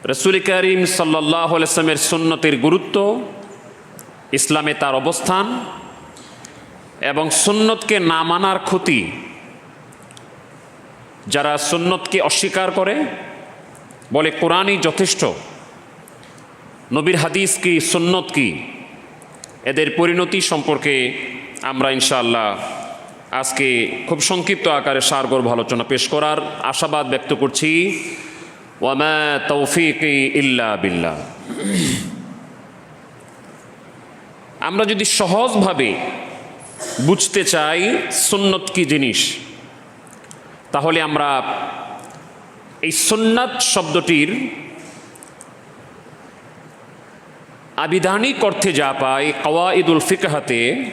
রাসূল করিম সাল্লাল্লাহু আলাইহি ওয়াসাল্লামের সুন্নতের গুরুত্ব, ইসলামে তার অবস্থান এবং সুন্নতকে না মানার ক্ষতি। যারা সুন্নতকে অস্বীকার করে, বলে কোরআনই যথেষ্ট, নবীর হাদিস কি, সুন্নত কি, এদের পরিণতি সম্পর্কে আমরা ইনশাআল্লাহ আজকে খুব সংক্ষিপ্ত আকারে সারগর্ভ আলোচনা পেশ করার আশাবাদ ব্যক্ত করছি। ওয়ামা তৌফিকি ইল্লা বিল্লাহ। আমরা যদি সহজভাবে বুঝতে চাই সুন্নত কি জিনিস, তাহলে আমরা এই সুন্নাত শব্দটির আবিধানিক অর্থে যা পাই, কওয়াইদুল ফিকহাতে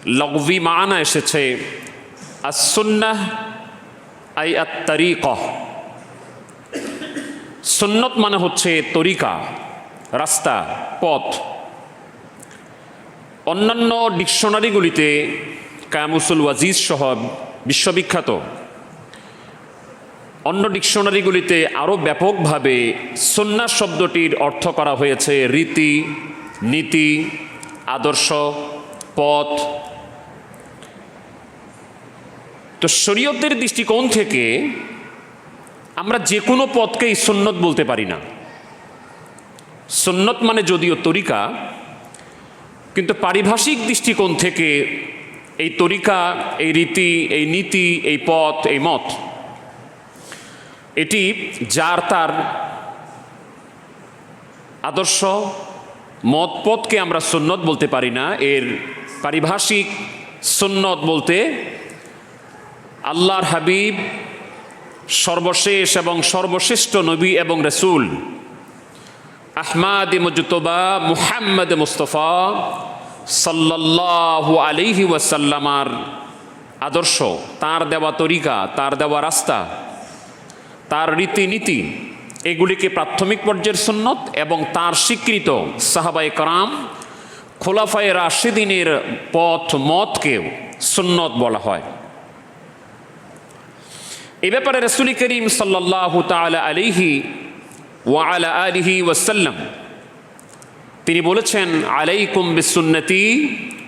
লগভি মানা এসেছে আস-সুন্নাহ আই আত-তারিকাহ। সুন্নত মানে হচ্ছে তরিকা, রাস্তা, পথ। অন্যান্য ডিকশনারিগুলিতে কায়ামুসুল ওয়াজিজ সহ বিশ্ববিখ্যাত অন্য ডিকশনারিগুলিতে আরও ব্যাপকভাবে সুন্নাহ শব্দটির অর্থ করা হয়েছে রীতি, নীতি, আদর্শ, পথ। তো শরীয়তের দৃষ্টিকোণ থেকে আমরা যে কোনো পথকেই সুন্নত বলতে পারি না। সুন্নত মানে যদিও তরিকা, কিন্তু পারিভাষিক দৃষ্টিকোণ থেকে এই তরিকা, এই রীতি, এই নীতি, এই পথ, এই মত, এটি যার তার আদর্শ, মত, পথকে আমরা সুন্নত বলতে পারি না। এর পারিভাষিক সুন্নত বলতে আল্লাহর হাবিব, সর্বশেষ এবং সর্বশ্রেষ্ঠ নবী এবং রসুল আহমাদ মুজতবা মুহাম্মদ মুস্তফা সাল্লাল্লাহু আলাইহি ওয়াসাল্লামার আদর্শ, তার দেওয়া তরিকা, তার দেওয়া রাস্তা, তার রীতিনীতি, এগুলিকে প্রাথমিক পর্যায়ের সুন্নত এবং তার স্বীকৃত সাহাবায়ে কেরাম, খোলাফায়ে রাশিদিনের পথ, মতকেও সুন্নত বলা হয়। এ ব্যাপারে রাসূল করিম সাল্লাল্লাহু তাআলা আলাইহি ওয়া আলা আলিহি ওয়াসাল্লাম তিনি বলেছেন, আলাইকুম বিসুন্নতি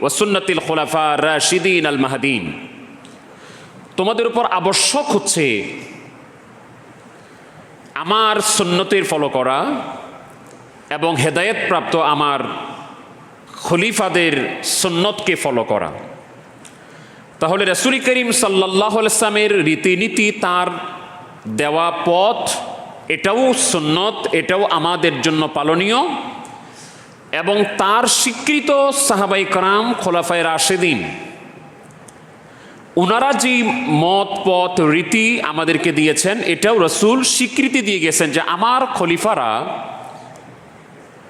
ওয়া সুন্নাতিল খুলাফা রাশিদিন আল মাহদিন। তোমাদের উপর আবশ্যক হচ্ছে আমার সুন্নতের ফলো করা এবং হেদায়েত প্রাপ্ত আমার খলিফাদের সুন্নতকে ফলো করা। তাহলে রাসূল করিম সাল্লাল্লাহু আলাইহি ওয়াসাল্লামের রীতিনীতি, তার দেওয়া পথ, এটাও সুন্নত, এটাও আমাদের জন্য পালনীয়। এবং তার স্বীকৃত সাহাবায়ে কেরাম, খোলাফায়ে রাশিদিন, ওনারা যে মত, পথ, রীতি আমাদেরকে দিয়েছেন, এটাও রাসূল স্বীকৃতি দিয়ে গেছেন যে আমার খলিফারা,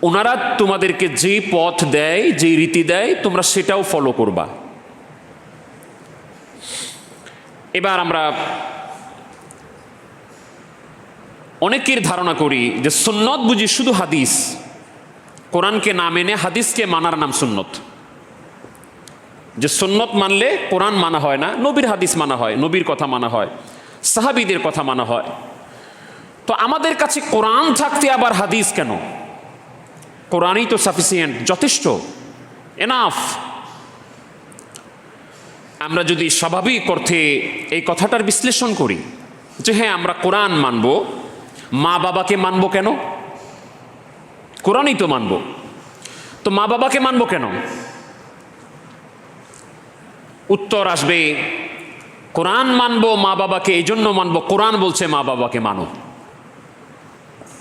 ওনারা তোমাদেরকে যে পথ দেয়, যে রীতি দেয়, তোমরা সেটাও ফলো করবা। এবার আমরা অনেকের ধারণা করি যে সুন্নত বুঝি শুধু হাদিস, কোরআনকে না মেনে হাদিসকে মানার নাম সুন্নত। যে সুন্নত মানলে কোরআন মানা হয় না, নবীর হাদিস মানা হয়, নবীর কথা মানা হয়, সাহাবীদের কথা মানা হয়। তো আমাদের কাছে কোরআন থাকতে আবার হাদিস কেন? কোরআনই তো সাফিসিয়েন্ট, যথেষ্ট, এনাফ। আমরা যদি স্বাভাবিক অর্থে এই কথাটার বিশ্লেষণ করি যে হ্যাঁ, আমরা কোরআন মানব, মা বাবাকে মানব কেন? কোরআনই তো মানব, তো মা বাবাকে মানব কেন? উত্তর আসবে, কোরআন মানব, মা বাবাকে এই জন্য মানব, কোরআন বলছে মা বাবাকে মানো।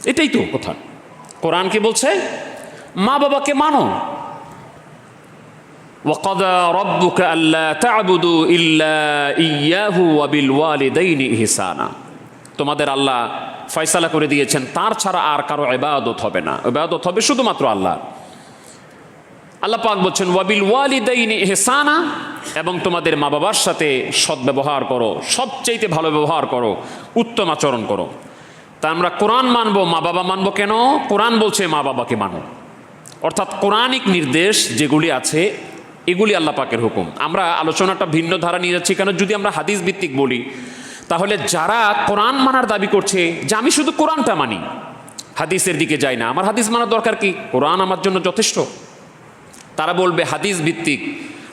এটাই তো কথা। কোরআন কি বলছে? মা বাবাকে মানো। ওয়াকাদা রাব্বুকা আল্লা তা'বুদু ইল্লা ইয়্যাহু ওয়া বিল ওয়ালিদাইনি ইহসানা। তোমাদের আল্লাহ ফয়সালা করে দিয়েছেন তার ছাড়া আর কারো ইবাদত হবে না, ইবাদত হবে শুধুমাত্র আল্লাহ। আল্লাহ পাক বলছেন ওয়াবিল ওয়ালিদাইনি ইহসানা, এবং তোমাদের মা বাবার সাথে সদ্ব্যবহার করো, সবচাইতে ভালো ব্যবহার করো, উত্তম আচরণ করো। তা আমরা কোরআন মানবো, মা বাবা মানবো কেন? কোরআন বলছে মা বাবাকে মানো। অর্থাৎ কোরআনিক নির্দেশ যেগুলি আছে, এগুলি আল্লাহ পাকের হুকুম। আমরা আলোচনাটা ভিন্ন ধারা নিয়ে যাচ্ছি কেন? যদি আমরা হাদিস ভিত্তিক বলি, তাহলে যারা কোরআন মানার দাবি করছে যে আমি শুধু কোরআনটা মানি, হাদিসের দিকে যাই না, আমার হাদিস মানার দরকার কি, কোরআন আমার জন্য যথেষ্ট। তারা বলবে হাদিস ভিত্তিক,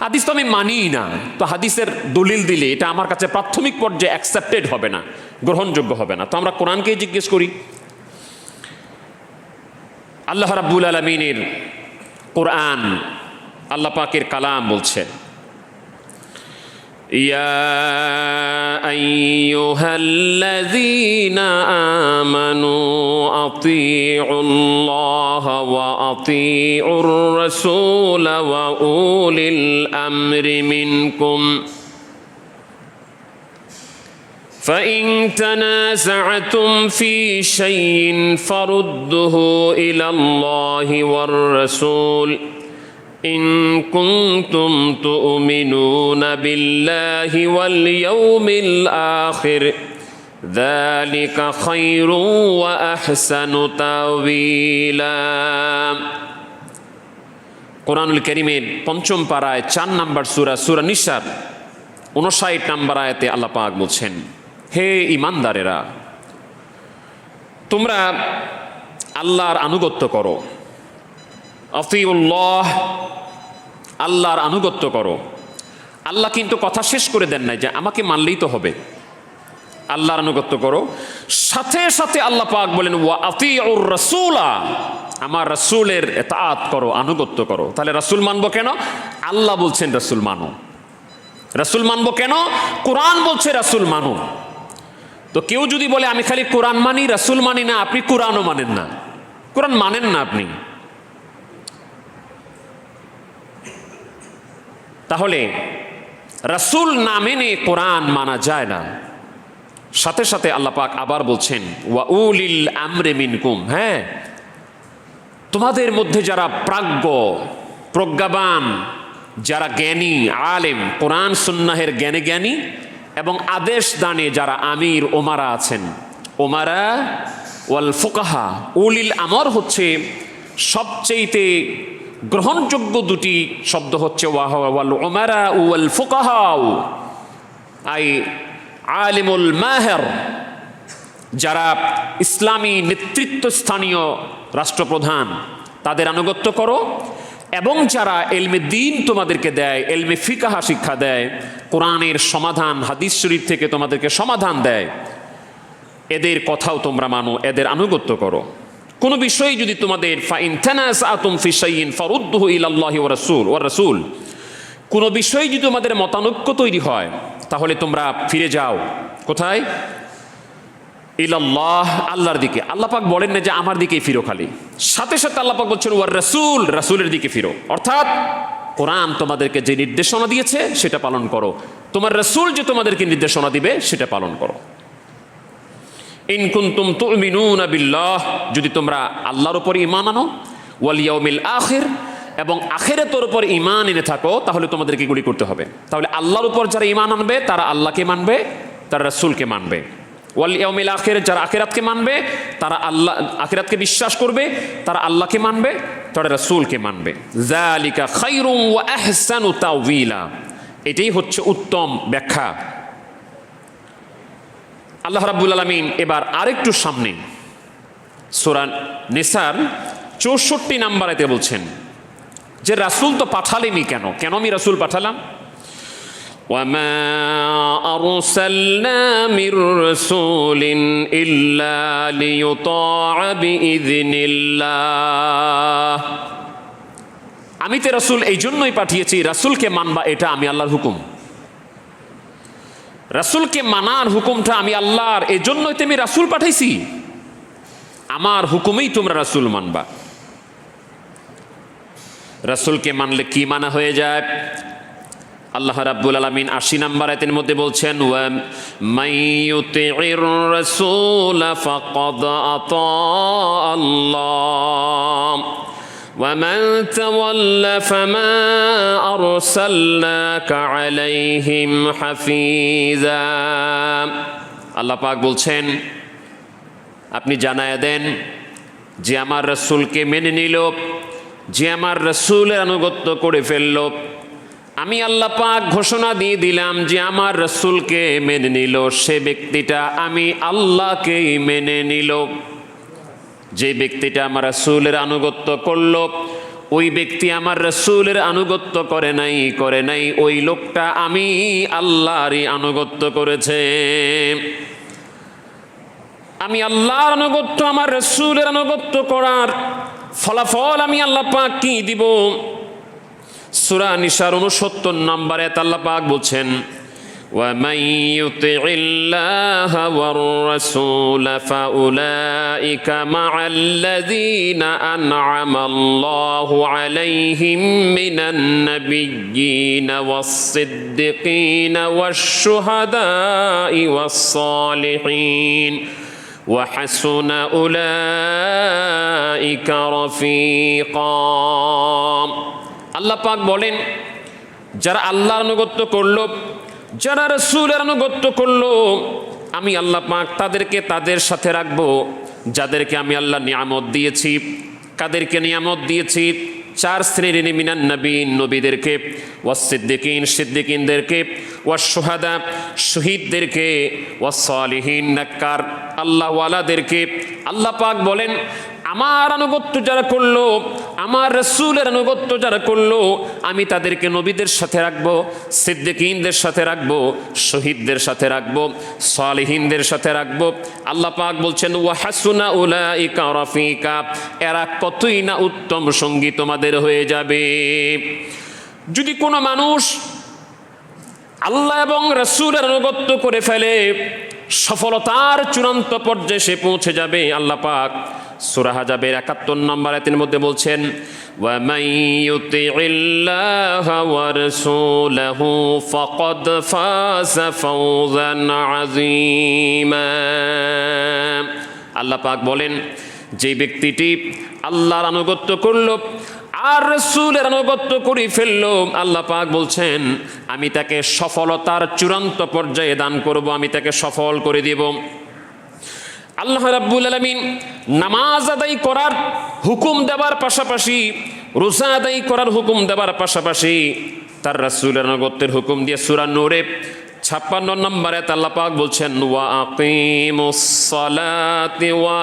হাদিস তো আমি মানিই না, তো হাদিসের দলিল দিলে এটা আমার কাছে প্রাথমিক পর্যায়ে অ্যাকসেপ্টেড হবে না, গ্রহণযোগ্য হবে না, তো আমরা কোরআনকেই জিজ্ঞেস করি। আল্লাহ রাব্বুল আলামিনের কোরআন, আল্লাহ পাকের কালাম বলছেন, ইয়া আইয়ুহাল্লাযীনা আমানু আতিউল্লাহ ওয়া আতিউর রাসূল ওয়া উলিল আমরি মিনকুম فإن تنازعتم في شيء فردوه إلى الله والرسول إن كنتم تؤمنون بالله واليوم الآخر ذلك خير وأحسن تأويلا। কোরআনুল কারীমের পঞ্চম পারায় 4 নম্বর সূরা নিসার 59 নম্বর আয়াতে আল্লাহ পাক বলছেন, হে ঈমানদারেরা, তোমরা আল্লাহর আনুগত্য করো। আতিউল্লাহ, আল্লাহর আনুগত্য করো। আল্লাহ কিন্তু কথা শেষ করে দেন নাই যে আমাকে মানলেই তো হবে, আল্লাহর আনুগত্য করো। সাথে সাথে আল্লাহ পাক বলেন ওয়া আতিউর রাসূলা, আমার রাসূলের ইতাআত করো, আনুগত্য করো। তাহলে রাসূল মানবো কেন? আল্লাহ বলছেন রাসূল মানো। রাসূল মানবো কেন? কোরআন বলছে রাসূল মানো। তো কেউ যদি বলে আমি খালি কোরআন মানি, রাসূল মানি না, আপনি কোরআনও মানেন না, কোরআন মানেন না আপনি। তাহলে রাসূল না মেনে কোরআন মানা যায় না। সাথে সাথে আল্লাহ পাক আবার বলছেন ওয়া উলিল আমরি মিনকুম, হ্যাঁ, তোমাদের মধ্যে যারা প্রজ্ঞাবান, যারা জ্ঞানী, আলেম, কোরআন সুন্নাহের জ্ঞানী এবং আদেশ দানে যারা আমির ওমারা আছেন, ওমারা ওয়াল ফুকাহা। উলিল আমর হচ্ছে সবচেয়ে গ্রহণযোগ্য দুটি শব্দ হচ্ছে ওয়াল উমারা ওয়াল ফুকাহা, আই আলিমুল মাহের, যারা ইসলামী নেতৃত্বস্থানীয় রাষ্ট্রপ্রধান তাদের আনুগত্য করো, এবং যারা এলমে দ্বীন তোমাদেরকে দেয়, এলমে ফিকাহা শিক্ষা দেয়, কোরআনের সমাধান হাদিস শরীফ থেকে তোমাদেরকে সমাধান দেয়, এদের কথাও তোমরা মানো, এদের আনুগত্য করো। কোনো বিষয়ে যদি তোমাদের ফাইন তানাযাআতুম ফি শাইইন ফারুদ্দুহু ইলাল্লাহি ওয়া রাসূল, কোনো বিষয়ে যদি তোমাদের মতানৈক্য তৈরি হয় তাহলে তোমরা ফিরে যাও কোথায়? ইলাল্লাহ, আল্লাহর দিকে। আল্লাহ পাক বলেন না যে আমার দিকেই ফিরো খালি, সাথে সাথে আল্লাহ পাক বলছেন ওয়ার রাসূল, রাসূলের দিকে ফিরো। অর্থাৎ কোরআন তোমাদেরকে যে নির্দেশনা দিয়েছে সেটা পালন করো, তোমার রাসূল যে তোমাদেরকে নির্দেশনা দিবে সেটা পালন করো। ইন কুনতুম তুমিনুনা বিল্লাহ, যদি তোমরা আল্লাহর উপর ঈমান আনো, ওয়াল ইয়াউমিল আখির, এবং আখিরাতের উপর ঈমান এনে থাকো, তাহলে তোমাদেরকে এগুলি করতে হবে। তাহলে আল্লাহর উপর যারা ঈমান আনবে তারা আল্লাহকে মানবে, তারা রাসূলকে মানবে। ওয়াল ইয়াউমিল আখির, যারা আখিরাতকে মানবে তারা আখিরাতকে বিশ্বাস করবে, তারা আল্লাহকে মানবে, তারা রাসূলকে মানবে। যালিকা খায়রুম ওয়া আহসানু তাওয়িলা, এটাই হচ্ছে উত্তম ব্যাখ্যা। আল্লাহ রাব্বুল আলামিন এবার আরেকটু সামনে সূরা নিসার 64 নম্বর আয়াতে বলছেন যে রাসূল তো পাঠালেনই কেন, আমি রাসূল পাঠালাম। ওয়ামা আরসালনা মির রাসূলিন ইল্লা লিইউতাআ বিইযনিল্লাহ, আমি তো রাসূল এই জন্যই পাঠিয়েছি, রাসূলকে মানবা, এটা আমি আল্লাহর হুকুম। রাসূলকে মানার হুকুমটা আমি আল্লাহর, এই জন্যই তো আমি রাসূল পাঠাইছি, আমার হুকুমেই তোমরা রাসূল মানবা। রাসূলকে মানলে কি মানা হয়ে যায়? আল্লাহ রাব্বুল আলামিন 80 নম্বর আয়াতের মধ্যে বলছেন ওয়া মাইয়ুতি'ir রাসূল ফাকাদ আতা আল্লাহ ওয়া মান তাওয়াল্লা ফামা আরসালনাকা আলাইহিম হাফিজা। আল্লাহ পাক বলছেন আপনি জানায়া দেন যে আমার রাসূলকে মেনে নিল, যে আমার রাসূলের আনুগত্য করে ফেলল, আমি আল্লাহ পাক ঘোষণা দিয়ে দিলাম যে আমার রাসূলকে মেনে নিল, সে ব্যক্তিটা আমি আল্লাহকেই মেনে নিল। যে ব্যক্তিটা আমার রাসূলের আনুগত্য করলো, ওই ব্যক্তি আমার রাসূলের আনুগত্য করে নাই ওই লোকটা আমি আল্লাহরই আনুগত্য করেছে। আমি আল্লাহর আনুগত্য, আমার রাসূলের আনুগত্য করার ফলাফল আমি আল্লাহ পাক কি দিব? সূরা নিসার 69 নম্বর আয়াত আল্লাহ পাক বলছেন, وَمَن يُطِعِ اللَّهَ وَالرَّسُولَ فَأُولَئِكَ مَعَ الَّذِينَ أَنْعَمَ اللَّهُ عَلَيْهِم مِّنَ النَّبِيِّينَ وَالصِّدِّقِينَ وَالشُّهَدَاءِ وَالصَّالِحِينَ وَحَسُنَ أُولَئِكَ رَفِيقًا। আল্লাহ পাক বলেন, যারা আল্লাহর আনুগত্য করলো, যারা রাসূলের আনুগত্য করলো, আমি আল্লাহ পাক তাদেরকে তাদের সাথে রাখবো যাদেরকে আমি আল্লাহ নিয়ামত দিয়েছি। কাদেরকে নিয়ামত দিয়েছি? 4 শ্রেণীর মিনান নবীন, নবীদেরকে, ওয়াস-সিদ্দিকিন, সিদ্দিকিনদেরকে, ওয়াস-শুহাদা, শহীদদেরকে, ওয়াস-সালিহিন, নেককার আল্লাহওয়ালাদেরকে। আল্লাহ পাক বলেন, আমার আনুগত্য যারা করলো, আমার রাসূলের আনুগত্য যারা করলো, আমি তাদেরকে নবীদের সাথে রাখবো, সিদ্দিকিনদের সাথে রাখবো, শহীদদের সাথে রাখবো, সালিহিনদের সাথে রাখবো। আল্লাহ পাক বলছেন, ওয়া হাসুনা উলাইকা রাফিকা, এরা কতই না উত্তম সঙ্গী তোমাদের হয়ে যাবে। যদি কোনো মানুষ আল্লাহ এবং রাসূলের আনুগত্য করে ফেলে, সফলতার চূড়ান্ত পর্যায়ে সে পৌঁছে যাবে। আল্লাহ পাক সূরা হাজাবের 71 নম্বর আয়াতের মধ্যে বলছেন, ওয়া মান ইউতিইল্লাহা ওয়া রাসূলাহু ফাকাদ ফাযা ফাওজান আযীমা। আল্লাহ পাক বলেন, যে ব্যক্তিটি আল্লাহর আনুগত্য করলো আর রাসূলের আনুগত্য করে ফেললো, আল্লাহ পাক বলছেন আমি তাকে সফলতার চূড়ান্ত পর্যায়ে দান করব, আমি তাকে সফল করে দেব। আল্লাহ রাব্বুল আলামিন নামাজ আদায় করার হুকুম দেওয়ার পাশাপাশি, রোজা আদায় করার হুকুম দেওয়ার পাশাপাশি তার রাসূলের আনুগত্যের হুকুম দিয়ে সূরা নূরে 56 নম্বরে আল্লাহ পাক বলছেন, ওয়া আকিমুস সালাতি ওয়া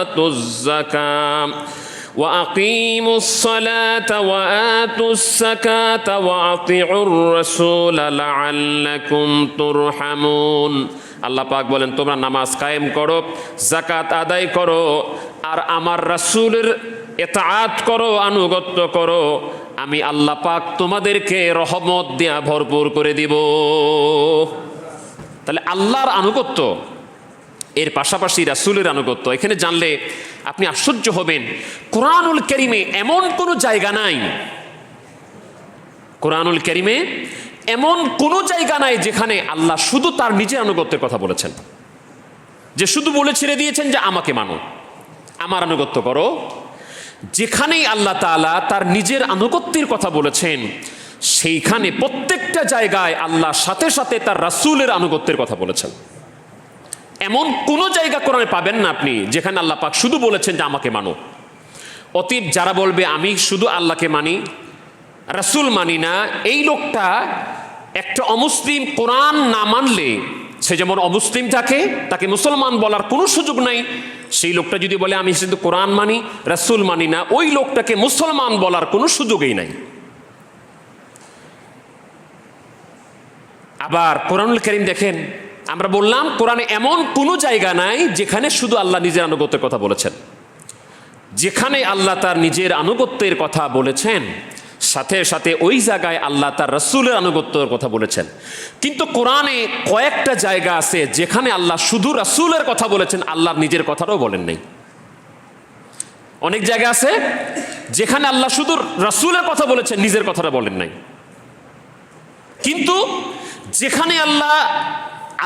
আতুজ যাকাত ওয়া আকিমুস সালাতা ওয়া আতুস যাকাতা ওয়া আতিউর রাসূলা লাআল্লাকুম তুরহামুন। আল্লাহ পাক বলেন, তোমরা নামাজ কায়েম করো, যাকাত আদায় করো, আর আমার রাসূলের ইতাআত করো, আনুগত্য করো, আমি আল্লাহ পাক তোমাদেরকে রহমত দিয়া ভরপুর করে দিব। তাহলে আল্লাহর আনুগত্য, এর পাশাপাশি রাসূলের আনুগত্য, এখানে জানলে আপনি আশ্চর্য হবেন। কোরআনুল কারীমে এমন কোনো জায়গা নাই, কোরআনুল কারীমে এমন কোনো জায়গা নাই যেখানে আল্লাহ শুধু তার নিজের আনুগত্যের কথা বলেছেন, যে শুধু বলে ছেড়ে দিয়েছেন যে আমাকে মানো, আমার আনুগত্য করো। যেখানেই আল্লাহ তাআলা তার নিজের আনুগত্যের কথা বলেছেন, সেইখানে প্রত্যেকটা জায়গায় আল্লাহ সাথে সাথে তার রাসূলের আনুগত্যের কথা বলেছেন। এমন কোনো জায়গা কোরআনে পাবেন না আপনি যেখানে আল্লাহ পাক শুধু বলেছেন যে আমাকে মানো। অতীব যারা বলবে আমি শুধু আল্লাহকে মানি, রাসূল মানি না, এই লোকটা একটা অমুসলিম। কোরআন না মানলে সে যেমন অমুসলিম থাকে, তাকে মুসলমান বলার কোনো সুযোগ নাই। সেই লোকটা যদি বলে আমি শুধু কোরআন মানি, রাসূল মানি না, ওই লোকটাকে মুসলমান বলার কোনো সুযোগই নাই। আবার কোরআনুল কারীম দেখেন, আমরা বললাম কোরআনে এমন কোনো জায়গা নাই যেখানে শুধু আল্লাহ নিজের আনুগত্যের কথা বলেছেন। যেখানে আল্লাহ তার নিজের আনুগত্যের কথা বলেছেন, সাথে সাথে ওই জায়গায় আল্লাহ তার রাসূলের আনুগত্যের কথা বলেছেন। কিন্তু কোরআনে কয়েকটা জায়গা আছে যেখানে আল্লাহ শুধু রাসূলের কথা বলেছেন, আল্লাহর নিজের কথাটাও বলেন নাই। অনেক জায়গা আছে যেখানে আল্লাহ শুধু রাসূলের কথা বলেছেন, নিজের কথাটা বলেন নাই। কিন্তু যেখানে আল্লাহ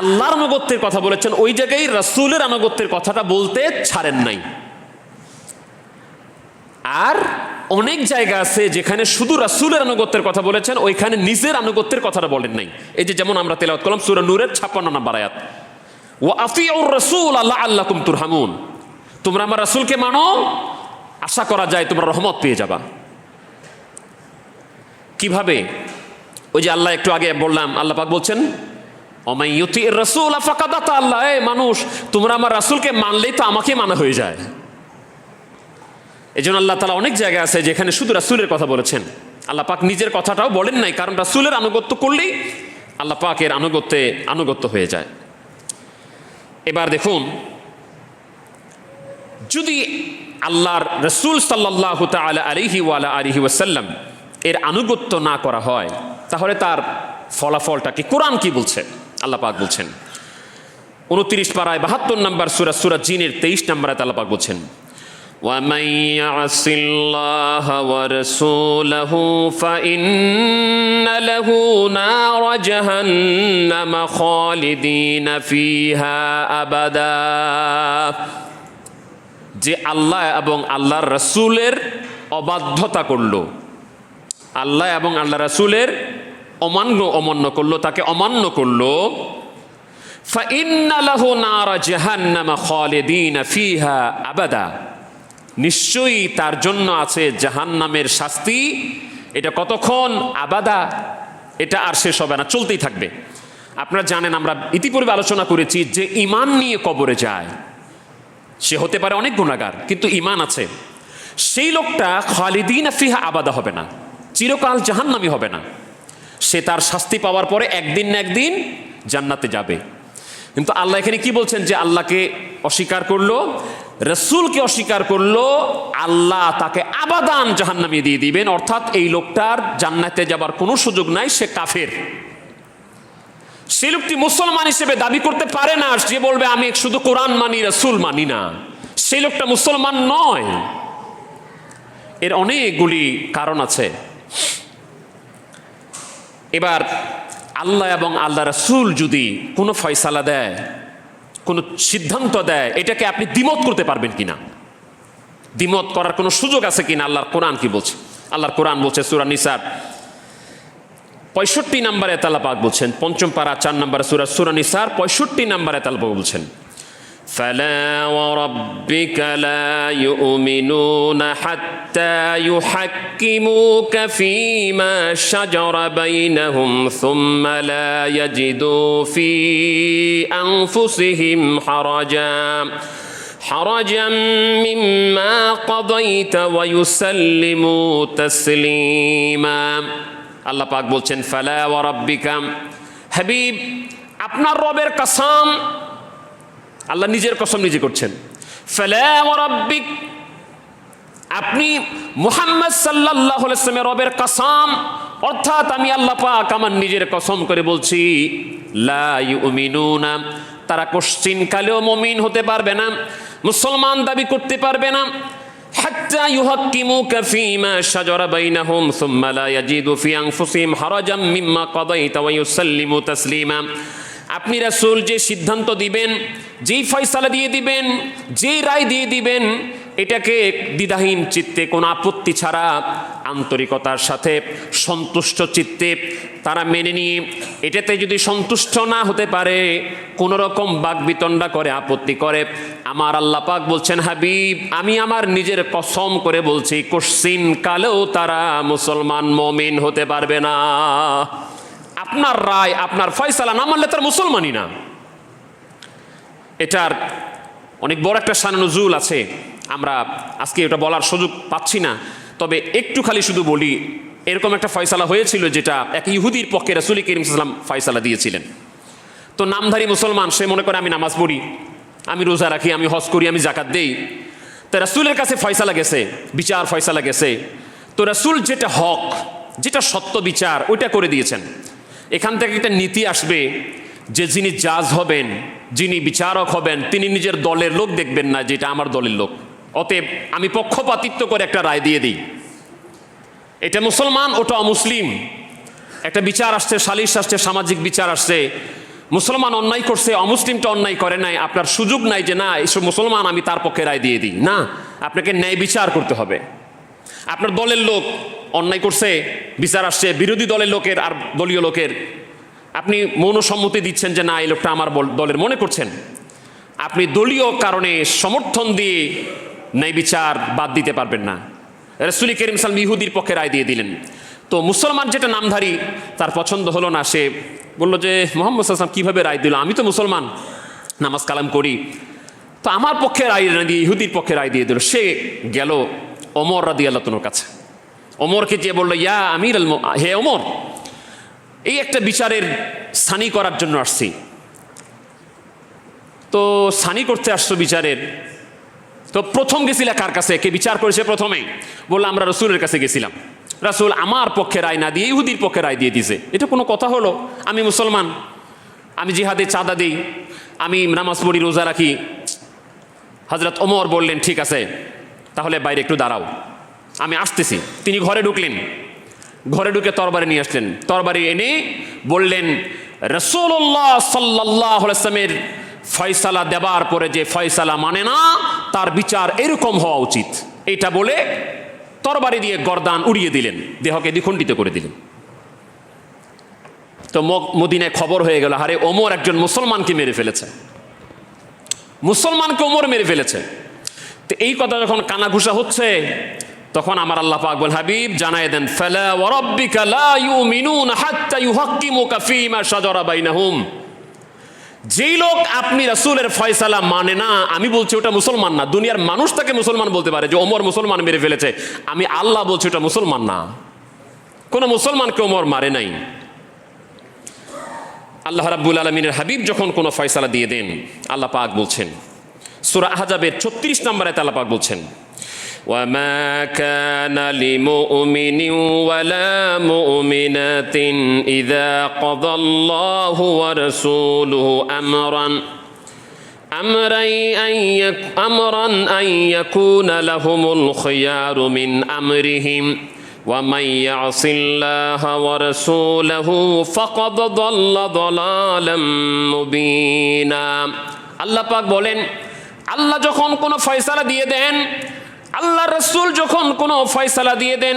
আল্লাহর আনুগত্যের কথা বলেছেন, ওই জায়গায় রাসূলের আনুগত্যের কথাটা বলতে ছাড়েন নাই। আর অনেক জায়গা আছে যেখানে শুধু রাসূলের আনুগত্যের কথা বলেছেন, ওইখানে নিজের আনুগত্যের কথাটা বলেন নাই। এই যে যেমন আমরা তেলাওয়াত করলাম সূরা নূরের 56 নম্বর আয়াত, ওয়া আতিউর রাসূল লাআল্লাকুম তুরহামুন। তোমরা আমার রাসূলকে মানো, আশা করা যায় তোমরা রহমত পেয়ে যাবা। কিভাবে? ওই যে আল্লাহ একটু আগে বললাম, আল্লাহ পাক বলছেন ওমাই ইউতির রাসূল ফাকাদ আতা আল্লাহ। মানুষ, তোমরা আমার রাসূলকে মানলেই তো আমাকে মানা হয়ে যায়। এই জন্য আল্লাহ তাআলা অনেক জায়গা আছে যেখানে শুধু রাসূলের কথা বলেছেন। আল্লাহ পাক নিজের কথাটাও বলেন নাই, কারণ রাসূলের আনুগত্য করলেই আল্লাহ পাকের আনুগত্য হয়ে যায়। এবার দেখুন, যদি আল্লাহর রাসূল সাল্লাল্লাহু তাআলা আলাইহি ওয়া আলা আলিহি ওয়াসাল্লাম এর আনুগত্য না করা হয়, তাহলে তার ফলাফলটা কি? কোরআন কি বলছে? আল্লাহ পাক বলছেন 29 পারায় 72 নম্বর সূরা জিনের 23 নম্বরে আল্লাহ পাক বলছেন, وَمَنْ يَعْصِ اللَّهَ وَرَسُولَهُ فَإِنَّ لَهُ نَارَ جَهَنَّمَ خَالِدِينَ فِيهَا أَبَدًا। যে আল্লাহ এবং আল্লাহর রাসূলের অবাধ্যতা করলো, আল্লাহ এবং আল্লাহ রাসূলের অমান্য করলো, তাকে অমান্য করলো, ফাইন্না লাহু নারা জাহান্নামা খালিদিনা ফিহা আবাদা, নিশ্চয়ই তার জন্য আছে জাহান্নামের শাস্তি। এটা কতক্ষণ? আবাদা, এটা আর শেষ হবে না, চলতেই থাকবে। আপনারা জানেন, আমরা ইতিপূর্বে আলোচনা করেছি যে ঈমান নিয়ে কবরে যায়, সে হতে পারে অনেক গুনাহগার, কিন্তু ঈমান আছে, সেই লোকটা খালিদিনা ফিহা আবাদা হবে না, চিরকাল জাহান্নামী হবে না। সে তার শাস্তি পাওয়ার পরে একদিন না একদিন জান্নাতে যাবে। কিন্তু আল্লাহ এখানে কি বলছেন? যে আল্লাহকে অস্বীকার করলো, রাসূলকে অস্বীকার করলো, আল্লাহ তাকে আবাদান জাহান্নামে দিয়ে দিবেন। অর্থাৎ এই লোকটার জান্নাতে যাবার কোনো সুযোগ নাই, সে কাফের। সেই লোকটি মুসলমান হিসেবে দাবি করতে পারে না, যে বলবে আমি শুধু কোরআন মানি, রাসূল মানি না, সেই লোকটা মুসলমান নয়। এর অনেকগুলি কারণ আছে। এবার আল্লাহ এবং আল্লাহ রাসূল যদি কোনো ফয়সালা দেয়, কোনো সিদ্ধান্ত দেয়, এটাকে আপনি দ্বিমত করতে পারবেন কিনা? দ্বিমত করার কোনো সুযোগ আছে কিনা? আল্লাহর কোরআন কি বলছে? আল্লাহর কোরআন বলছে সূরা নিসার 65 নম্বরে আল্লাহ পাক বলছেন, 5ম পারা 4 নম্বর সূরা নিসার 65 নম্বরে আল্লাহ পাক বলছেন, فَلَا وَرَبِّكَ لَا يُؤْمِنُونَ حَتَّى يُحَكِّمُوكَ فِيمَا شَجَرَ بَيْنَهُمْ ثُمَّ لَا يَجِدُوا فِي أَنفُسِهِمْ حَرَجًا مِّمَّا قَضَيْتَ وَيُسَلِّمُوا تَسْلِيمًا। আল্লাহ পাক বলছেন, ফালা ওয়া রাব্বিকা, হাবিব আপনার রবের কসম, আল্লাহ নিজের কসম নিজে করছেন, ফালা ওয়া রাব্বিক, আপনি মুহাম্মদ সাল্লাল্লাহু আলাইহি ওয়াসাল্লামের রবের কসম, অর্থাৎ আমি আল্লাহ পাক আমার নিজের কসম করে বলছি, লা ইউমিনুনা, তারা কোশ্চিন কালেও মুমিন হতে পারবে না, মুসলমান দাবি করতে পারবে না, হাত্তা ইউহাক্কিমুকা ফীমা শাজারা বাইনাহুম সুম্মা লা ইয়াজিদু ফি আনফুসিহিম হারাজাম মিম্মা কাদাইতা ওয়া ইউসাল্লিমু তাসলিমা। আপনি রাসূল যে সিদ্ধান্ত দিবেন, যেই ফয়সালা দিয়ে দিবেন, যেই রায় দিয়ে দিবেন, এটাকে দ্বিধাহীন চিত্তে, কোনো আপত্তি ছাড়া, আন্তরিকতার সাথে, সন্তুষ্ট চিত্তে তারা মেনে নিয়ে, এটাতে যদি সন্তুষ্ট না হতে পারে, কোনো রকম বাকবিতণ্ডা করে, আপত্তি করে, আমার আল্লাহ পাক বলছেন, হাবিব আমি আমার নিজের কসম করে বলছি, কোশ্চিন কালেও তারা মুসলমান মুমিন হতে পারবে না। আপনার রায়, আপনার ফয়সালা না মানলে তার মুসলমানই না। এটার অনেক বড় একটা শান নুজুল আছে, আমরা আজকে এটা বলার সুযোগ পাচ্ছি না, তবে একটু খালি শুধু বলি। এরকম একটা ফয়সালা হয়েছিল, যেটা এক ইহুদির পক্ষে রাসূল করিম সাল্লাল্লাহু আলাইহি ওয়াসাল্লাম ফয়সালা দিয়েছিলেন। তো নামধারী মুসলমান, সে মনে করে আমি নামাজ পড়ি, আমি রোজা রাখি, আমি হজ করি, আমি যাকাত দেই। তো রাসূলের কাছে ফয়সালা গেছে, বিচার ফয়সালা গেছে। তো রাসূল যেটা হক, যেটা সত্য বিচার, ওইটা করে দিয়েছেন। এখান থেকে একটা নীতি আসবে যে যিনি জাজ হবেন, যিনি বিচারক হবেন, তিনি নিজের দলের লোক দেখবেন না, যেটা আমার দলের লোক। অতএব আমি পক্ষপাতিত্ব করে একটা রায় দিয়ে দিই, এটা মুসলমান, ওটা অমুসলিম। একটা বিচার আসছে, সালিশ আসছে, সামাজিক বিচার আসছে, মুসলমান অন্যায় করছে, অমুসলিমটা অন্যায় করে নাই, আপনার সুযোগ নাই যে না এসব মুসলমান আমি তার পক্ষে রায় দিয়ে দিই। না, আপনাকে ন্যায় বিচার করতে হবে। আপনার দলের লোক অন্যায় করছে, বিচার আসছে, বিরোধী দলের লোকের আর দলীয় লোকের, আপনি মৌন সম্মতি দিচ্ছেন যে না এই লোকটা আমার দলের মনে করছেন, আপনি দলীয় কারণে সমর্থন দিয়ে ন্যায় বিচার বাদ দিতে পারবেন না। রাসূল করিম সাল্লাল্লাহু আলাইহি ওয়াসাল্লাম ইহুদির পক্ষে রায় দিয়ে দিলেন। তো মুসলমান যেটা নামধারী, তার পছন্দ হলো না, সে বলল যে মুহাম্মদ সাল্লাল্লাহু আলাইহি ওয়াসাল্লাম কীভাবে রায় দিল, আমি তো মুসলমান, নামাজ কালাম করি, তো আমার পক্ষে রায় না দিয়ে ইহুদির পক্ষে রায় দিয়ে দিল। সে গেল ওমর রাদিয়াল্লাহু আনহুর কাছে। ওমরকে যে বলল, ইয়া আমির আল হে ওমর, এই একটা বিচারের সানি করার জন্য আসছি। তো সানি করতে আসছো বিচারের, তো প্রথম গেছিলে কার কাছে? কে বিচার করেছে প্রথমে? বললো আমরা রসুলের কাছে গেছিলাম। রাসূল আমার পক্ষে রায় না দিয়ে ইহুদির পক্ষে রায় দিয়ে দিয়েছে। এটা কোনো কথা হলো? আমি মুসলমান, আমি জিহাদে চাঁদা দিই, আমি নামাজ পড়ি, রোজা রাখি। হযরত ওমর বললেন, ঠিক আছে তাহলে বাইরে একটু দাঁড়াও, আমি আসতেছি। তিনি ঘরে ঢুকলেন, ঘরে ঢুকে তরবারি নিয়ে আসলেন। তরবারি এনে বললেন, রাসূলুল্লাহ সাল্লাল্লাহু আলাইহি ওয়াসাল্লামের ফয়সালা দেবার পরে যে ফয়সালা মানে না, তার বিচার এরকম হওয়া উচিত। এটা বলে তরবারি দিয়ে গর্দান উড়িয়ে দিলেন, দেহকে দ্বিখণ্ডিত করে দিলেন। তো মদিনায় খবর হয়ে গেল, আরে ওমর একজন মুসলমানকে মেরে ফেলেছে, মুসলমানকে ওমর মেরে ফেলেছে। তো এই কথা যখন কানাঘুষা হচ্ছে, তখন আমার আল্লাহ পাক বলেন, হাবিব জানায় দেন, ফালা ওয়া রাব্বিকা লা ইউমিনুনা হাত্তা ইউহাক্কিমুকা ফীমা শাজারা বাইনাহুম। যেই লোক আপনি রাসূলের ফয়সালা মানে না, আমি বলছি ওটা মুসলমান না। দুনিয়ার মানুষ তাকে মুসলমান বলতে পারে যে ওমর মুসলমান মেরে ফেলেছে, আমি আল্লাহ বলছি ওটা মুসলমান না। কোনো মুসলমানকে ওমর মারে নাই। আল্লাহ রাব্বুল আলামিনের হাবিব যখন কোনো ফয়সালা দিয়ে দেন, আল্লাহ পাক বলছেন সূরা আহজাবের 36 নম্বর আয়াতে আল্লাহ পাক বলছেন, وَمَا كَانَ لِمُؤْمِنٍ وَلَا مُؤْمِنَةٍ إِذَا قَضَى اللَّهُ وَرَسُولُهُ أَمْرًا أَن يَكُونَ لَهُمُ الْخِيَارُ مِنْ أَمْرِهِمْ وَمَن يَعْصِ اللَّهَ وَرَسُولَهُ فَقَدْ ضَلَّ ضَلَالًا مُبِينًا। আল্লাহ পাক বলেন, আল্লাহ যখন কোনো ফয়সালা দিয়ে দেন, আল্লাহ রাসূল যখন কোনো ফয়সালা দিয়ে দেন,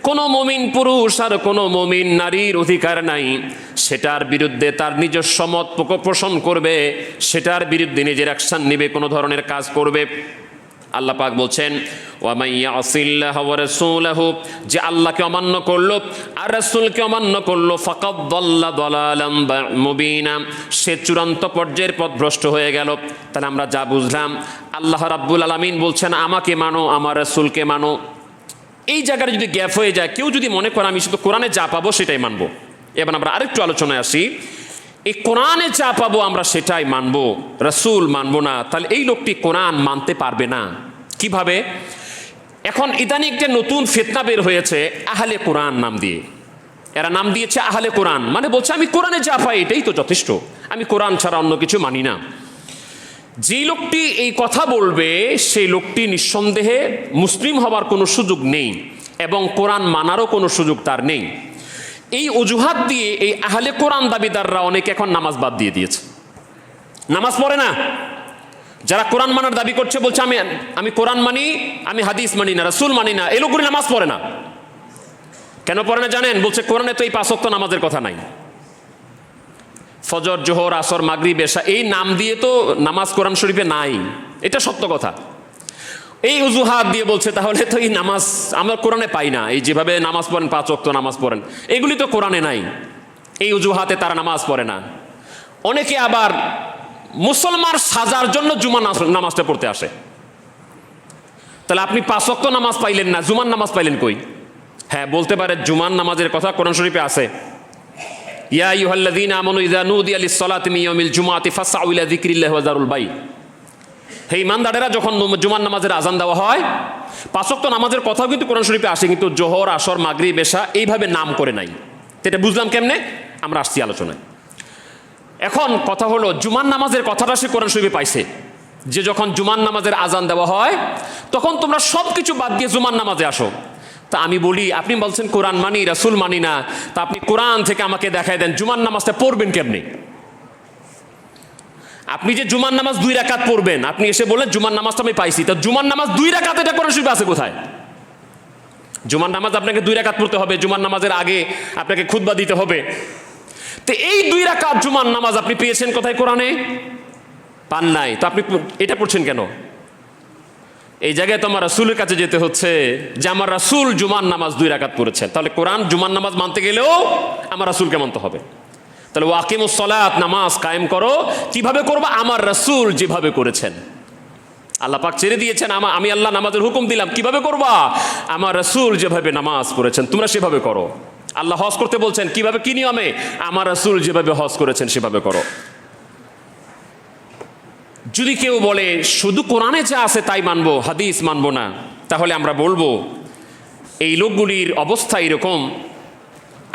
কোনো মুমিন পুরুষ আর কোনো মুমিন নারীর অধিকার নাই সেটার বিরুদ্ধে তার নিজস্ব মত পোষণ করবে, সেটার বিরুদ্ধে নিজের অ্যাকশন নেবে, কোনো ধরনের কাজ করবে। আল্লাহ পাক বলছেন, ওয়া মান ইয়াসিল্লাহা ওয়া রাসূলাহু, যে আল্লাহকে অমান্য করলো আর রাসূলকে অমান্য করলো, ফাকাদ দাল্লা দালালাম মুবিনা, সে চূড়ান্ত পর্যায়ের পথভ্রষ্ট হয়ে গেল। তাহলে আমরা যা বুঝলাম, আল্লাহ রাব্বুল আলামিন বলছেন আমাকে মানো, আমার রাসূলকে মানো। এই জায়গায় যদি গ্যাপ হয়ে যায়, কেউ যদি মনে করে আমি শুধু কোরআনে যা পাবো সেটাই মানবো। এবার আমরা আরেকটু আলোচনায় আসি। এই কোরআনে যা পাবো আমরা সেটাই মানবো, রাসূল মানবো না, তাহলে এই লোকটি কোরআন মানতে পারবে না কিভাবে? এখন ইদানিং একটা নতুন ফিতনা বের হয়েছে আহলে কোরআন নাম দিয়ে। এরা নাম দিয়েছে আহলে কোরআন, মানে বলছে আমি কোরআনে যা পাই এটাই তো যথেষ্ট, আমি কোরআন ছাড়া অন্য কিছু মানি না। যেই লোকটি এই কথা বলবে সেই লোকটি নিঃসন্দেহে মুসলিম হবার কোনো সুযোগ নেই এবং কোরআন মানারও কোনো সুযোগ তার নেই। এই অজুহাত দিয়ে এই আহলে কোরআন দাবিদাররা অনেকে এখন নামাজ বাদ দিয়ে দিয়েছে, নামাজ পড়ে না। যারা কোরআন মানার দাবি করছে, বলছে আমি কোরআন মানি, আমি হাদিস মানি না, রাসূল মানি না, এই লোকগুলি নামাজ পড়ে না। কেন পড়ে না জানেন? বলছে কোরআনে তো এই 5 ওয়াক্ত নামাজের কথা নাই। ফজর, জোহর, আসর, মাগরিব, এশা এই নাম দিয়ে তো নামাজ কোরআন শরীফে নাই, এটা সত্য কথা। এই অজুহাত দিয়ে বলছে তাহলে তো এই নামাজ আমরা কোরআনে পাই না, এই যেভাবে নামাজ পড়েন 5 ওয়াক্ত নামাজ পড়েন এগুলি তো কোরআনে নাই, এই অজুহাতে তারা নামাজ পড়ে না। অনেকে আবার মুসলমান সাজার জন্য জুমার নামাজটা পড়তে আসে। তাহলে আপনি 5 ওয়াক্ত নামাজ পাইলেন না, জুমার নামাজ পাইলেন কই? হ্যাঁ বলতে পারে জুমার নামাজের কথা কোরআন শরীফে আছে, ইয়া আইয়ুহাল্লাযীনা আমানু ইযা নুদিয়া লিস-সালাতি মিন ইয়াউমিল জুমআতি ফাসআউ ইলা যিকরিল্লাহি ওয়া যারুল বাই। হে ঈমানদারেরা, যখন জুমার নামাজের আজান দেওয়া হয়, 5 ওয়াক্ত নামাজের কথাও কিন্তু কোরআন শরীফে আসে, কিন্তু জোহর, আসর, মাগরিব, এশা এইভাবে নাম করে নাই। এটা বুঝলাম কেমনে? আমরা আসছি আলোচনায়। এখন কথা হলো, জুমার নামাজের কথাটা সে কোরআন শরীফে পাইছে যে যখন জুমার নামাজের আজান দেওয়া হয় তখন তোমরা সব কিছু বাদ দিয়ে জুমার নামাজে আসো। তা আমি বলি, আপনি বলছেন কোরআন মানি, রাসূল মানি না, তা আপনি কোরআন থেকে আমাকে দেখায় দেন জুমার নামাজটা পড়বেন কেমনি? আপনি যে জুমার নামাজ 2 রাকাত পড়বেন, আপনি এসে বললেন জুমার নামাজটা আমি পাইছি, তা জুমার নামাজ 2 রাকাত এটা কোরআন শরীফে আছে কোথায়? জুমার নামাজ আপনাকে 2 রাকাত পড়তে হবে, জুমার নামাজের আগে আপনাকে খুতবা দিতে হবে। তো এই 2 রাকাত জুমার নামাজ আপনি পেয়েছেন কোথায়? কোরআনে পান নাই, তো আপনি এটা পড়ছেন কেন? এই জায়গায় তো আমার রাসূলের কাছে যেতে হচ্ছে যে আমার রাসূল জুমার নামাজ 2 রাকাত পড়েছেন, তাহলে কোরআন জুমার নামাজ মানতে গেলেও আমার রাসূলকে মানতে হবে। তাহলে ওয়াকিমুস সালাত, নামাজ কায়েম করো, কিভাবে করবো? আমার রাসূল যেভাবে করেছেন। আল্লাহ পাক ছেড়ে দিয়েছেন, আমি আল্লাহ নামাজের হুকুম দিলাম, কিভাবে করবা? আমার রাসূল যেভাবে নামাজ পড়েছেন তোমরা সেভাবে করো। আল্লাহ হজ করতে বলছেন, কিভাবে, কি নিয়মে? আমার রাসূল যেভাবে হজ করেছেন সেভাবে করো। যদি কেউ বলে শুধু কোরআনে যা আছে তাই মানবো, হাদিস মানবো না, তাহলে আমরা বলবো এই লোকগুলির অবস্থা এরকম।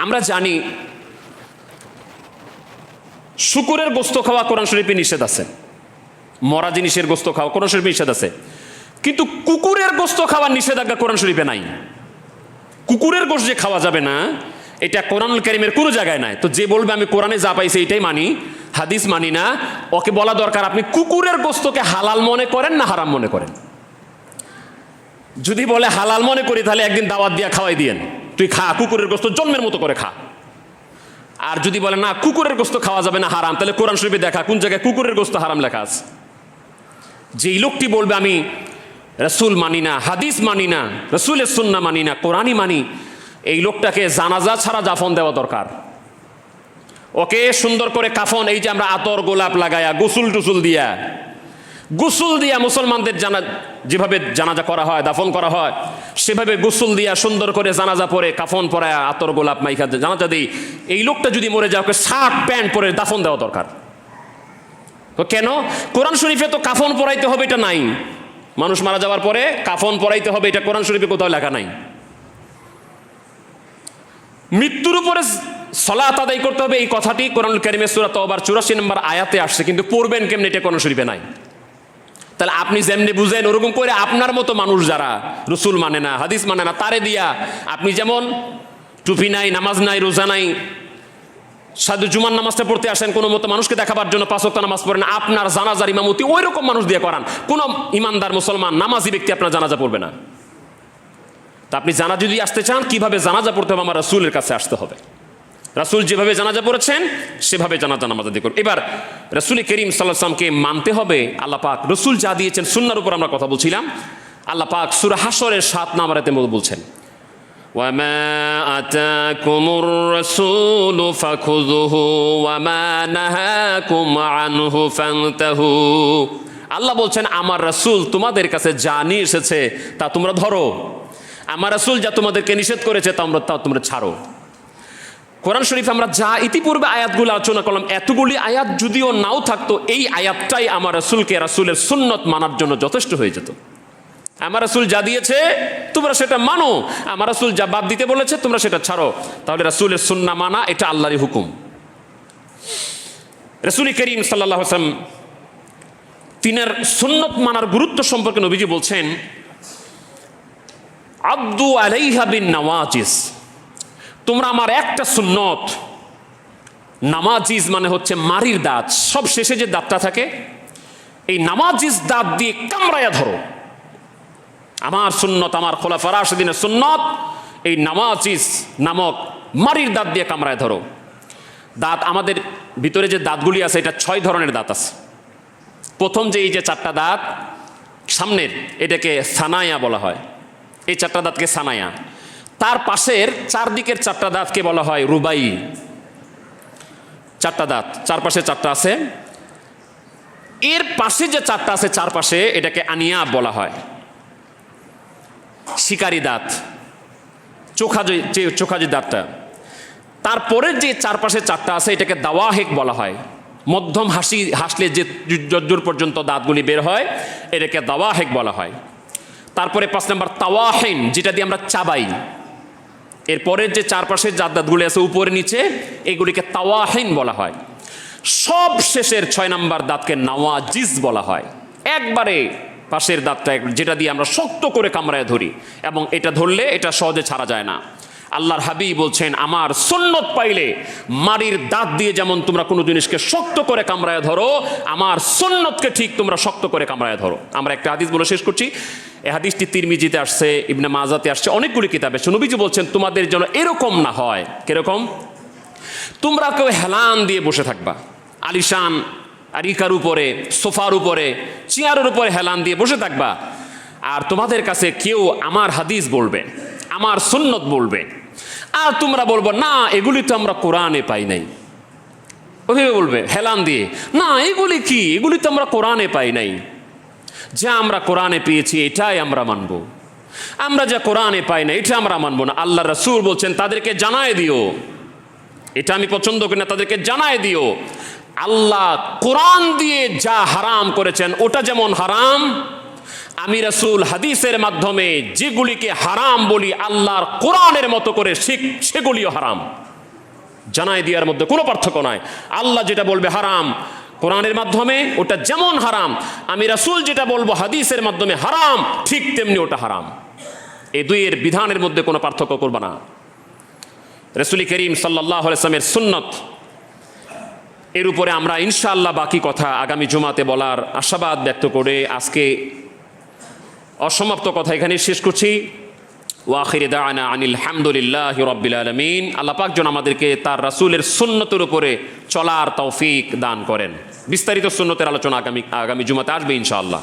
আমরা জানি শুকুরের গোস্ত খাওয়া কোরআন শরীফে নিষেধ আছে, মরা জিনিসের গোস্ত খাওয়া কোরআন শরীফে নিষেধ আছে, কিন্তু কুকুরের গোস্ত খাওয়ার নিষেধাজ্ঞা কোরআন শরীফে নাই। কুকুরের গোস্ত যে খাওয়া যাবে না এটা কোরআনুল কারীমের কোনো জায়গায় নাই। তো যে বলবে আমি কোরআনে যা পাইছি এটাই মানি, হাদিস মানি না, ওকে বলা দরকার আপনি কুকুরের গোস্তকে হালাল মনে করেন না হারাম মনে করেন। যদি বলে হালাল মনে করি তাহলে একদিন দাওয়াত দিয়া খাওয়াই দিয়েন, তুই খা কুকুরের গোস্ত জন্মের মতো করে খা। আর যদি বলে না কুকুরের গোস্ত খাওয়া যাবে না, হারাম, তাহলে কোরআন শরীফে দেখা কোন জায়গায় কুকুরের গোস্ত হারাম লেখা আছে। যেই লোকটি বলবে আমি রাসূল মানি না, হাদিস মানি না, রাসূলের সুন্নাহ মানি না, কোরআনই মানি, এই লোকটাকে জানাজা ছাড়া দাফন দেওয়া দরকার। ওকে সুন্দর করে কাফন, এই যে আমরা আতর গোলাপ লাগায়া গোসল দিয়া মুসলমানদের যেভাবে জানাজা করা হয়, দাফন করা হয়, সেভাবে গোসল দিয়া সুন্দর করে জানাজা পরে কাফন পরায় আতর গোলাপ মাইখা জানাজা দিই। এই লোকটা যদি মরে যায় ওকে শার্ট প্যান্ট পরে দাফন দেওয়া দরকার। তো কেন? কোরআন শরীফে তো কাফন পরাইতে হবে এটা নাই। মানুষ মারা যাওয়ার পরে কাফন পরাইতে হবে এটা কোরআন শরীফে কোথাও লেখা নাই। মৃত্যুর উপরে সালাত আদায় করতে হবে এই কথাটি কোরআনুল কারীমে সূরা তাওবার 84 নম্বর আয়াতে আসছে, কিন্তু পড়বেন কেমনে এটা কোরআন শরীফে নাই। তাহলে আপনি যেমনি বুঝেন ওরকম করে আপনার মতো মানুষ যারা রাসূল মানে না, হাদিস মানে না, তারে দিয়া আপনি যেমন টুপি নাই, নামাজ নাই, রোজা নাই, সাধু জুমার নামাজটা পড়তে আসেন কোনো মতো মানুষকে দেখাবার জন্য, 5 ওয়াক্ত নামাজ পড়েন, আপনার জানাজার ইমামতি ওই রকম মানুষ দিয়ে করান, কোন ইমানদার মুসলমান নামাজি ব্যক্তি আপনার জানাজা পড়বে না। তা আপনি জানাজা যদি আসতে চান, কিভাবে জানাজা পড়তে হবে? আমার রাসূলের কাছে আসতে হবে। রাসূল যেভাবে জানাজা পড়েছেন সেভাবে জানাজা নামাজ আদায় করুন। এবার রাসূল করিম সাল্লাল্লাহু আলাইহি ওয়াসাল্লামকে মানতে হবে। আল্লাহ পাক রাসূল যা দিয়েছেন সুন্নাহর উপর আমরা কথা বলছিলাম। আল্লাহ পাক সূরা হাশরের 7 নম্বর আয়াতে বলছেন, ওয়ামা আতাকুমুর রাসূলু ফাখুযুহু ওয়ামা নাহাকুম আনহু ফান্তাহু। আল্লাহ বলছেন আমার রাসূল তোমাদের কাছে যা নিয়ে এসেছে তা তোমরা ধরো, আমার রাসূল যা তোমাদেরকে নিষেধ করেছে তা তোমরা ছাড়ো। কোরআন শরীফ আমরা যা ইতিপূর্বে আয়াতগুলো আলোচনা করলাম, এতগুলি আয়াত যদিও নাও থাকতো, এই আয়াতটাই আমার রাসূলকে রাসূলের সুন্নত মানার জন্য যথেষ্ট হয়ে যেত। আমার রাসূল যা দিয়েছে তোমরা সেটা মানো, আমার রাসূল যা বাদ দিতে বলেছে তোমরা সেটা ছাড়ো। তাহলে রাসূলের সুন্নাহ মানা এটা আল্লাহরই হুকুম। রাসূল করিম সাল্লাল্লাহু আলাইহি ওয়াসাল্লাম তিনার সুন্নত মানার গুরুত্ব সম্পর্কে নবীজি বলছেন, আব্দু আলাইহা বিন নওয়াজিস, তোমরা আমার একটা সুন্নত, নামাজিজ মানে হচ্ছে মারির দাঁত, সব শেষে যে দাঁতটা থাকে এই নামাজিজ দাঁত দিয়ে কামড়ায়া ধরো। আমার সুন্নত, আমার খোলাফা রাশিদিনের সুন্নত, এই নামাজিজ নামক মারির দাঁত দিয়ে কামড়ায় ধরো। দাঁত আমাদের ভিতরে যে দাঁতগুলি আছে এটা 6 ধরনের দাঁত আছে। প্রথম যে এই যে 4টা দাঁত সামনের এটাকে সানায়া বলা হয়, এই 4টা দাঁতকে সানায়া। তার পাশের চারদিকের 4টা দাঁতকে বলা হয় রুবাই। 4টা দাঁত চারপাশে 4টা আছে, এর পাশে যে 4টা আছে চারপাশে এটাকে আনিয়াব বলা হয়, শিকারি দাঁত, চোখা যে দাঁতটা। তারপরের যে চারপাশে 4টা আছে এটাকে দাওয়াহিক বলা হয়, মধ্যম হাসলে যে জজ্জুর পর্যন্ত দাঁতগুলি বের হয় এটাকে দাওয়াহিক বলা হয়। তারপরে 5 নম্বর তাওয়াহিন, যেটা দিয়ে আমরা চাবাই। এরপরের যে চারপাশের যে দাঁতগুলি আছে উপরে নিচে এগুলিকে তাওয়াহিন বলা হয়। সব শেষের 6 নম্বর দাঁতকে নাওয়াজিজ বলা হয়। একবারে পাশের দাঁতটা যেটা দিয়ে আমরা শক্ত করে কামড়ায় ধরি, এবং এটা ধরলে এটা সহজে ছাড়া যায় না। আল্লাহর হাবিব বলছেন আমার সুন্নত পাইলে মারির দাঁত দিয়ে যেমন তোমরা কোনো জিনিসকে শক্ত করে কামড়ায় ধরো, আমার সুন্নতকে ঠিক তোমরা শক্ত করে কামড়ায় ধরো। আমরা একটা হাদিস বলে শেষ করছি। এই হাদিসটি তিরমিজিতে আসছে, ইবনে মাজাতে আসছে, অনেকগুলি কিতাবে। নবীজি বলছেন তোমাদের যেন এরকম না হয়। কিরকম? তোমরা কেউ হেলান দিয়ে বসে থাকবা, আলিশান আরিকার উপরে, সোফার উপরে, চেয়ারের উপরে হেলান দিয়ে বসে থাকবা, আর তোমাদের কাছে কেউ আমার হাদিস বলবে, আমার সুন্নত বলবে, আর তোমরা বলবো না এগুলি তো আমরা কোরআনে পাই নাই। ওইভাবে বলবে হেলান দিয়ে, না এগুলি কি, এগুলি তো আমরা কোরআনে পাই নাই। যা আমরা কোরআনে পেয়েছি এটাই আমরা মানব, আমরা যা কোরআনে পাই না এটা আমরা মানব না। আল্লাহ রাসূল বলছেন তাদেরকে জানায় দিও, এটা আমি পছন্দ করি না, তাদেরকে জানায় দিও আল্লাহ কোরআন দিয়ে যা হারাম করেছেন ওটা যেমন হারাম, আমি রাসূল হাদিসের মাধ্যমে যেগুলিকে হারাম বলি আল্লাহর কোরআনের মতো করে সেগুলিও হারাম। জানায় দেওয়ার মধ্যে কোনো পার্থক্য নাই। আল্লাহ যেটা বলবে হারাম কোরআনের মাধ্যমে ওটা যেমন হারাম, আমি রাসূল যেটা বলবো হাদিসের মাধ্যমে হারাম, ঠিক তেমনি ওটা হারাম। এই দুইয়ের বিধানের মধ্যে কোনো পার্থক্য করবে না। রাসূল করিম সাল্লাল্লাহু আলাইহি ওয়াসাল্লামের সুন্নাত, এর উপরে আমরা ইনশাআল্লাহ বাকি কথা আগামী জুমাতে বলার আশাবাদ ব্যক্ত করে আজকে অসমাপ্ত কথা এখানে শেষ করছি। ওয়া আখিরু দা'ওয়ানা আনিল হামদুলিল্লাহি রাব্বিল আলামিন। আল্লাহ পাক যেন আমাদেরকে তার রাসূলের সুন্নতের উপরে চলার তৌফিক দান করেন। বিস্তারিত সুন্নতের আলোচনা আগামী জুমাতে আসবে ইনশাআল্লাহ।